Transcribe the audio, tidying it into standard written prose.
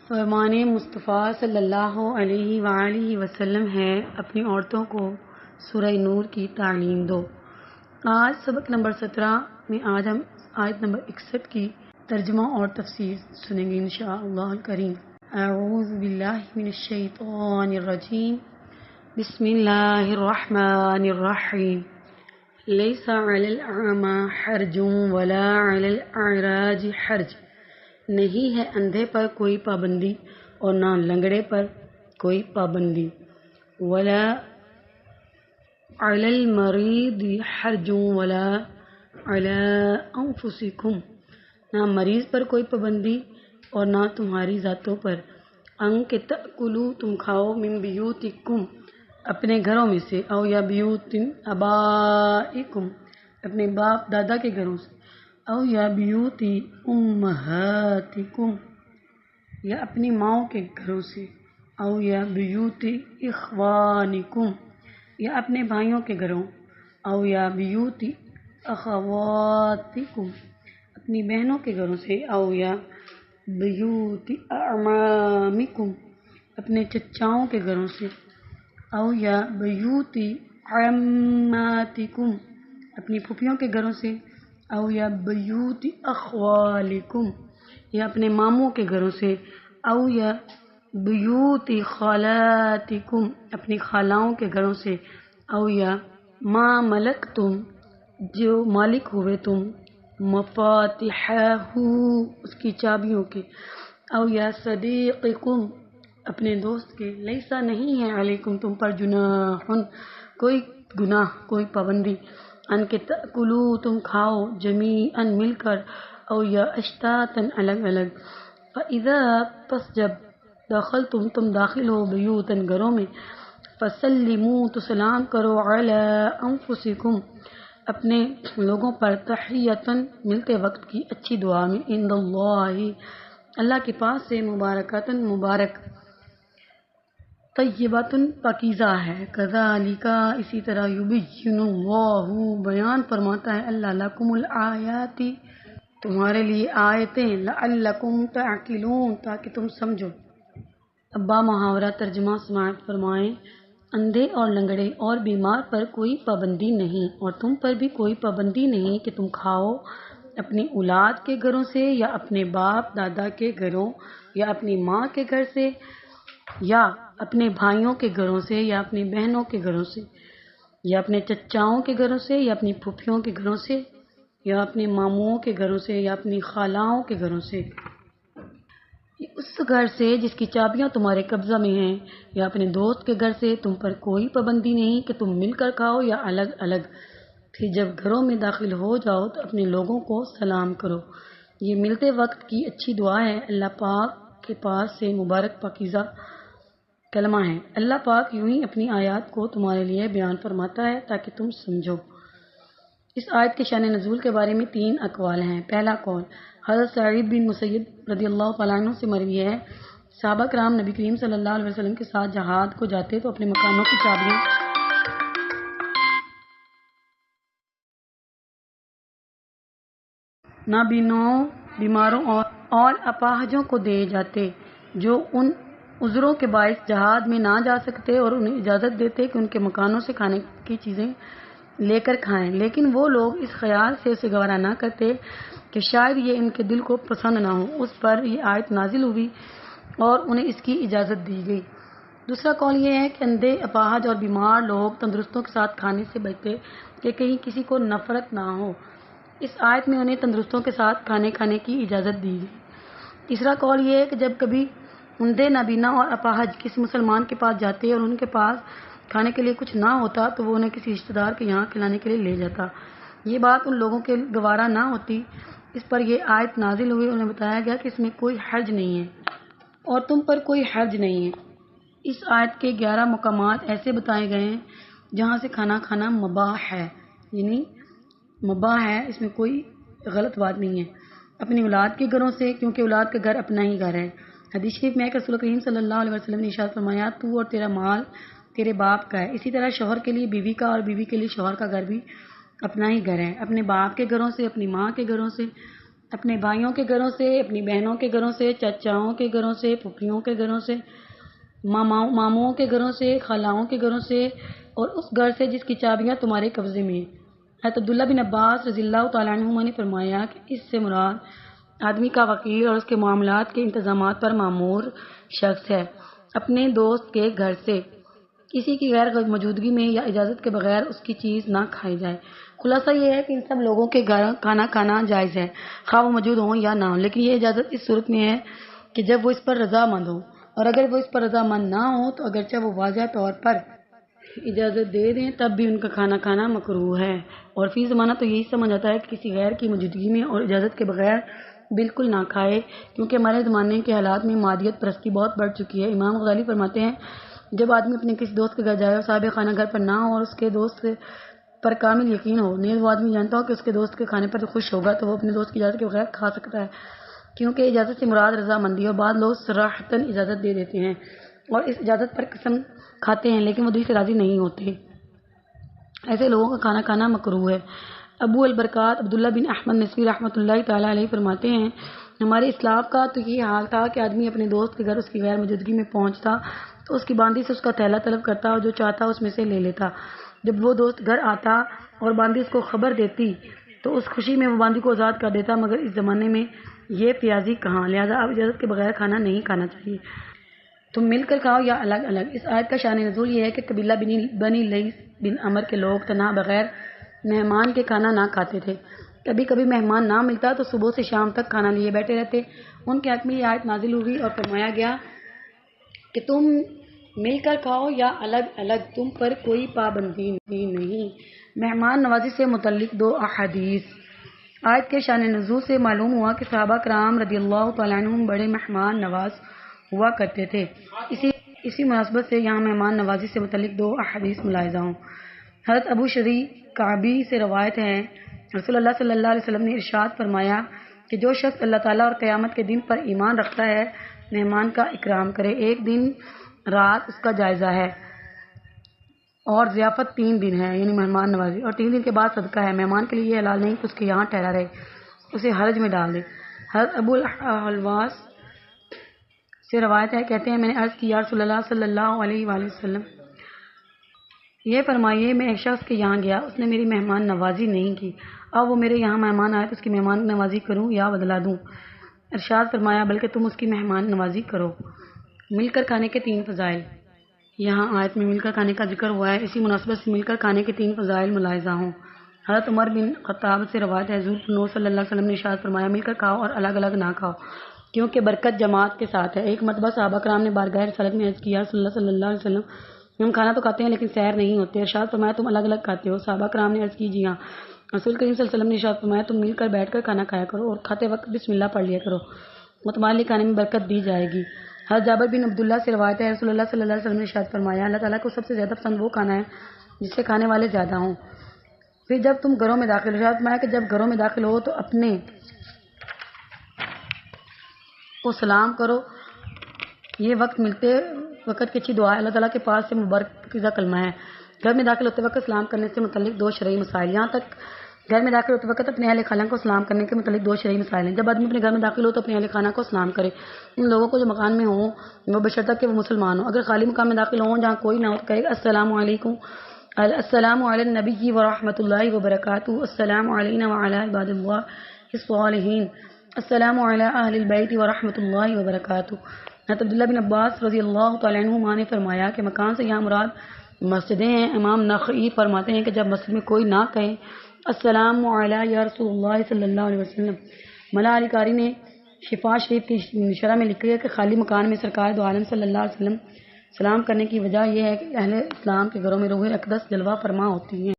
فرمان مصطفیٰ صلی اللہ علیہ وآلہ وسلم ہے اپنی عورتوں کو سورہ نور کی تعلیم دو۔ آج سبق نمبر 17 میں آج ہم آیت نمبر 61 کی ترجمہ اور تفسیر سنیں گے انشاءاللہ الکریم۔ اعوذ باللہ من الشیطان الرجیم، بسم اللہ الرحمن الرحیم۔ لیس علی الاعمى حرج ولا علی الاعراج حرج، نہیں ہے اندھے پر کوئی پابندی اور نہ لنگڑے پر کوئی پابندی۔ ولا علی المریض حرج ولا علی انفسکم، نہ مریض پر کوئی پابندی اور نہ تمہاری ذاتوں پر۔ ان کہ تأکلوا، تم کھاؤ، من بیوتکم، اپنے گھروں میں سے، او یا بیوت آبائکم، اپنے باپ دادا کے گھروں سے، او یا بیوت امہاتکم، یا اپنی ماؤں کے گھروں سے، او یا بیوت اخوانکم، یا اپنے بھائیوں کے گھروں، او یا بیوت اخواتکم، اپنی بہنوں کے گھروں سے، او یا بیوت اعمامکم، اپنے چچاؤں کے گھروں سے، او یا بیوت عماتکم، اپنی پھوپھیوں کے گھروں سے، او یا بیوت اخوالکم، یا اپنے ماموں کے گھروں سے، او یا بیوت خالاتکم، اپنی خالاؤں کے گھروں سے، او یا ما ملکتم، جو مالک ہوئے تم، مفاتحہ، اس کی چابیوں کے، او یا صدیقکم، اپنے دوست کے۔ لیسا، نہیں ہے، علیکم، تم پر، جناح، کوئی گناہ، کوئی پابندی، ان کہ تأکلوا، تم کھاؤ، جمیعاً، مل کر، او یا اشتاتاً، الگ الگ۔ فَإِذَا، پس جب، دخلتم، تم داخل ہو، بیوتاً، گھروں میں، فَسَلِّمُوا، تو سلام کرو، عَلَىٰ أَنفُسِكُمْ، اپنے لوگوں پر، تحیّۃً، ملتے وقت کی اچھی دعا میں، عند اللہ، اللہ کے پاس سے، مبارکۃً، مبارک، طیبۃ، پاکیزہ ہے، کذالک، اسی طرح، یبین اللہ، بیان فرماتا ہے اللہ، لکم الآیات، تمہارے لیے آیتیں، لعلکم تعقلون، تاکہ تم سمجھو۔ ابا محاورہ ترجمہ سماعت فرمائیں۔ اندھے اور لنگڑے اور بیمار پر کوئی پابندی نہیں، اور تم پر بھی کوئی پابندی نہیں کہ تم کھاؤ اپنی اولاد کے گھروں سے، یا اپنے باپ دادا کے گھروں، یا اپنی ماں کے گھر سے، یا اپنے بھائیوں کے گھروں سے، یا اپنی بہنوں کے گھروں سے، یا اپنے چچاؤں کے گھروں سے، یا اپنی پھوپھیوں کے گھروں سے، یا اپنے ماموں کے گھروں سے، یا اپنی خالاؤں کے گھروں سے، اس گھر سے جس کی چابیاں تمہارے قبضہ میں ہیں، یا اپنے دوست کے گھر سے۔ تم پر کوئی پابندی نہیں کہ تم مل کر کھاؤ یا الگ الگ۔ پھر جب گھروں میں داخل ہو جاؤ تو اپنے لوگوں کو سلام کرو۔ یہ ملتے وقت کی اچھی دعا ہے، اللہ پاک کے پاس سے، مبارک، پاکیزہ کلمہ ہے۔ اللہ پاک یوں ہی اپنی آیات کو تمہارے لیے بیان فرماتا ہے تاکہ تم سمجھو۔ اس آیت کے شان نزول کے بارے میں 3 اقوال ہیں۔ پہلا قول حضرت سعید بن مسیب رضی اللہ تعالیٰ عنہ سے مروی ہے، صحابہ کرام نبی کریم صلی اللہ علیہ وسلم کے ساتھ جہاد کو جاتے تو اپنے مکانوں کی چابیاں نابینوں، بیماروں اور اپاہجوں کو دے جاتے، جو ان عذروں کے باعث جہاد میں نہ جا سکتے، اور انہیں اجازت دیتے کہ ان کے مکانوں سے کھانے کی چیزیں لے کر کھائیں، لیکن وہ لوگ اس خیال سے اسے گوارا نہ کرتے کہ شاید یہ ان کے دل کو پسند نہ ہو۔ اس پر یہ آیت نازل ہوئی اور انہیں اس کی اجازت دی گئی۔ دوسرا قول یہ ہے کہ اندھے، اپاہج اور بیمار لوگ تندرستوں کے ساتھ کھانے سے بچتے کہ کہیں کسی کو نفرت نہ ہو۔ اس آیت میں انہیں تندرستوں کے ساتھ کھانے کی اجازت دی گئی۔ تیسرا قول یہ ہے کہ جب کبھی اندھے، نابینا اور اپاہج کسی مسلمان کے پاس جاتے اور ان کے پاس کھانے کے لیے کچھ نہ ہوتا تو وہ انہیں کسی رشتہ دار کے یہاں کھلانے کے لیے لے جاتا۔ یہ بات ان لوگوں کے گوارا نہ ہوتی، اس پر یہ آیت نازل ہوئی، انہیں بتایا گیا کہ اس میں کوئی حرج نہیں ہے اور تم پر کوئی حرج نہیں ہے۔ اس آیت کے 11 مقامات ایسے بتائے گئے ہیں جہاں سے کھانا کھانا مباح ہے، یعنی مباح ہے، اس میں کوئی غلط بات نہیں ہے۔ اپنی اولاد کے گھروں سے، کیونکہ اولاد کا گھر اپنا ہی گھر ہے۔ حدیث شریف میں کہ رسول کریم صلی اللہ علیہ وسلم نے ارشاد فرمایا، تو اور تیرا مال تیرے باپ کا ہے۔ اسی طرح شوہر کے لیے بیوی کا اور بیوی کے لیے شوہر کا گھر بھی اپنا ہی گھر ہے۔ اپنے باپ کے گھروں سے، اپنی ماں کے گھروں سے، اپنے بھائیوں کے گھروں سے، اپنی بہنوں کے گھروں سے، چچاؤں کے گھروں سے، پھوپھیوں کے گھروں سے، ماموں کے گھروں سے، خالاؤں کے گھروں سے، اور اس گھر سے جس کی چابیاں تمہارے قبضے میں ہیں۔ حضرت عبداللہ بن عباس رضی اللہ تعالیٰ عنہما نے فرمایا کہ اس سے مراد آدمی کا وکیل اور اس کے معاملات کے انتظامات پر مامور شخص ہے۔ اپنے دوست کے گھر سے کسی کی غیر موجودگی میں یا اجازت کے بغیر اس کی چیز نہ کھائی جائے۔ خلاصہ یہ ہے کہ ان سب لوگوں کے گھر کھانا کھانا جائز ہے، خواہ وہ موجود ہوں یا نہ ہوں، لیکن یہ اجازت اس صورت میں ہے کہ جب وہ اس پر رضامند ہوں، اور اگر وہ اس پر رضامند نہ ہوں تو اگرچہ وہ واضح طور پر اجازت دے دیں تب بھی ان کا کھانا کھانا مکروہ ہے۔ اور فی زمانہ تو یہی سمجھ آتا ہے کہ کسی غیر کی موجودگی میں اور اجازت کے بغیر بالکل نہ کھائے، کیونکہ ہمارے زمانے کے حالات میں مادیت پرستی بہت بڑھ چکی ہے۔ امام غزالی فرماتے ہیں جب آدمی اپنے کسی دوست کے گھر جائے اور صاحب خانہ گھر پر نہ ہو اور اس کے دوست پر کامل یقین ہو، نیز وہ آدمی جانتا ہو کہ اس کے دوست کے کھانے پر خوش ہوگا، تو وہ اپنے دوست کی اجازت کے بغیر کھا سکتا ہے، کیونکہ اجازت سے مراد رضامندی، اور بعض لوگ صراحتاً اجازت دے دیتے ہیں اور اس اجازت پر قسم کھاتے ہیں لیکن وہ دل سے راضی نہیں ہوتے۔ ایسے لوگوں کا کھانا کھانا مکروہ ہے۔ ابو البرکات عبداللہ بن احمد نسوی رحمۃ اللہ تعالیٰ علیہ فرماتے ہیں ہمارے اسلاف کا تو یہ حال تھا کہ آدمی اپنے دوست کے گھر اس کی غیر موجودگی میں پہنچتا تو اس کی باندی سے اس کا تھیلا طلب کرتا اور جو چاہتا اس میں سے لے لیتا۔ جب وہ دوست گھر آتا اور باندی اس کو خبر دیتی تو اس خوشی میں وہ باندی کو آزاد کر دیتا، مگر اس زمانے میں یہ پیازی کہاں، لہذا اب اجازت کے بغیر کھانا نہیں کھانا چاہیے۔ تم مل کر کھاؤ یا الگ الگ۔ اس آیت کا شان نزول یہ ہے کہ قبیلہ بنی لیث بن عمر کے لوگ تنہا بغیر مہمان کے کھانا نہ کھاتے تھے۔ کبھی کبھی مہمان نہ ملتا تو صبح سے شام تک کھانا لیے بیٹھے رہتے۔ ان کے حق میں یہ آیت نازل ہوئی اور فرمایا گیا کہ تم مل کر کھاؤ یا الگ الگ، تم پر کوئی پابندی نہیں۔ مہمان نوازی سے متعلق دو احادیث۔ آیت کے شان نزول سے معلوم ہوا کہ صحابہ کرام رضی اللہ تعالیٰ عنہم بڑے مہمان نواز ہوا کرتے تھے۔ اسی مناسبت سے یہاں مہمان نوازی سے متعلق دو احادیث ملاحظہ ہوں۔ حضرت ابو شریح کعبی سے روایت ہے رسول اللہ صلی اللہ علیہ وسلم نے ارشاد فرمایا کہ جو شخص اللہ تعالیٰ اور قیامت کے دن پر ایمان رکھتا ہے مہمان کا اکرام کرے۔ ایک دن رات اس کا جائزہ ہے اور ضیافت 3 دن ہے، یعنی مہمان نوازی، اور 3 دن کے بعد صدقہ ہے۔ مہمان کے لیے یہ حلال نہیں کہ اس کے یہاں ٹھہرا رہے، اسے حرج میں ڈال دے۔ حضرت ابو الحواس سے روایت ہے کہتے ہیں میں نے عرض کی یا رسول اللہ صلی اللہ علیہ وآلہ وسلم یہ فرمائیے میں ایک شخص کے یہاں گیا، اس نے میری مہمان نوازی نہیں کی، اب وہ میرے یہاں مہمان آئے تو اس کی مہمان نوازی کروں یا بدلا دوں؟ ارشاد فرمایا بلکہ تم اس کی مہمان نوازی کرو۔ مل کر کھانے کے 3 فضائل۔ یہاں آیت میں مل کر کھانے کا ذکر ہوا ہے، اسی مناسبت سے مل کر کھانے کے 3 فضائل ملاحظہ ہوں۔ حضرت عمر بن خطاب سے روایت ہے حضور نور صلی اللہ علیہ وسلم نے ارشاد فرمایا مل کر کھاؤ اور الگ الگ نہ کھاؤ، کیونکہ برکت جماعت کے ساتھ ہے۔ ایک مرتبہ صحابہ کرام نے بارگاہ رسالت میں عرض کیا رسول اللہ صلی اللہ علیہ وسلم ہم کھانا تو کھاتے ہیں لیکن سحر نہیں ہوتے۔ ارشاد فرمایا تم الگ الگ کھاتے ہو؟ صحابہ کرام نے عرض کی جی ہاں۔ رسول کریم صلی اللہ علیہ وسلم نے ارشاد فرمایا تم مل کر بیٹھ کر کھانا کھایا کرو اور کھاتے وقت بسم اللہ پڑھ لیا کرو، وہ تمہارے لیے کھانے میں برکت دی جائے گی۔ حضرت جابر بن عبداللہ سے روایت ہے رسول اللہ صلی اللہ علیہ وسلم نے ارشاد فرمایا اللہ تعالیٰ کو سب سے زیادہ پسند وہ کھانا ہے جس سے کھانے والے زیادہ ہوں۔ پھر جب تم گھروں میں داخل، ارشاد فرمایا کہ جب گھروں میں داخل ہو تو اپنے کو سلام کرو، یہ وقت ملتے وقت کی اچھی دعا ہے، اللہ تعالیٰ کے پاس سے مبارکہ کلمہ ہے۔ گھر میں داخل ہوتے وقت سلام کرنے سے متعلق 2 شرعی مسائل۔ یہاں تک گھر میں داخل ہوتے وقت اپنے اہل خانہ کو سلام کرنے کے متعلق 2 شرعی مسائل ہیں۔ جب آدمی اپنے گھر میں داخل ہو تو اپنے اہل خانہ کو سلام کرے، ان لوگوں کو جو مکان میں ہوں وہ بشرطہ کہ وہ مسلمان ہوں۔ اگر خالی مکان میں داخل ہوں جہاں کوئی نہ ہو تو کہے گا السلام علیکم، السلام علی النبی ورحمۃ اللہ وبرکاتہ، السلام علینا وعلی عباد اللہ الصالحین، السلام علی اہل البیت ورحمۃ اللہ وبرکاتہ۔ حضرت عبداللہ بن عباس رضی اللہ تعالیٰ عنہما نے فرمایا کہ مکان سے یہاں مراد مسجدیں ہیں۔ امام نخعی فرماتے ہیں کہ جب مسجد میں کوئی نہ کہے السلام علی یا رسول اللہ صلی اللہ علیہ وسلم، ملا علی قاری نے شفا شریف کی شرح میں لکھی ہے کہ خالی مکان میں سرکار دو عالم صلی اللہ علیہ وسلم سلام کرنے کی وجہ یہ ہے کہ اہل اسلام کے گھروں میں روح اقدس جلوہ فرما ہوتی ہیں۔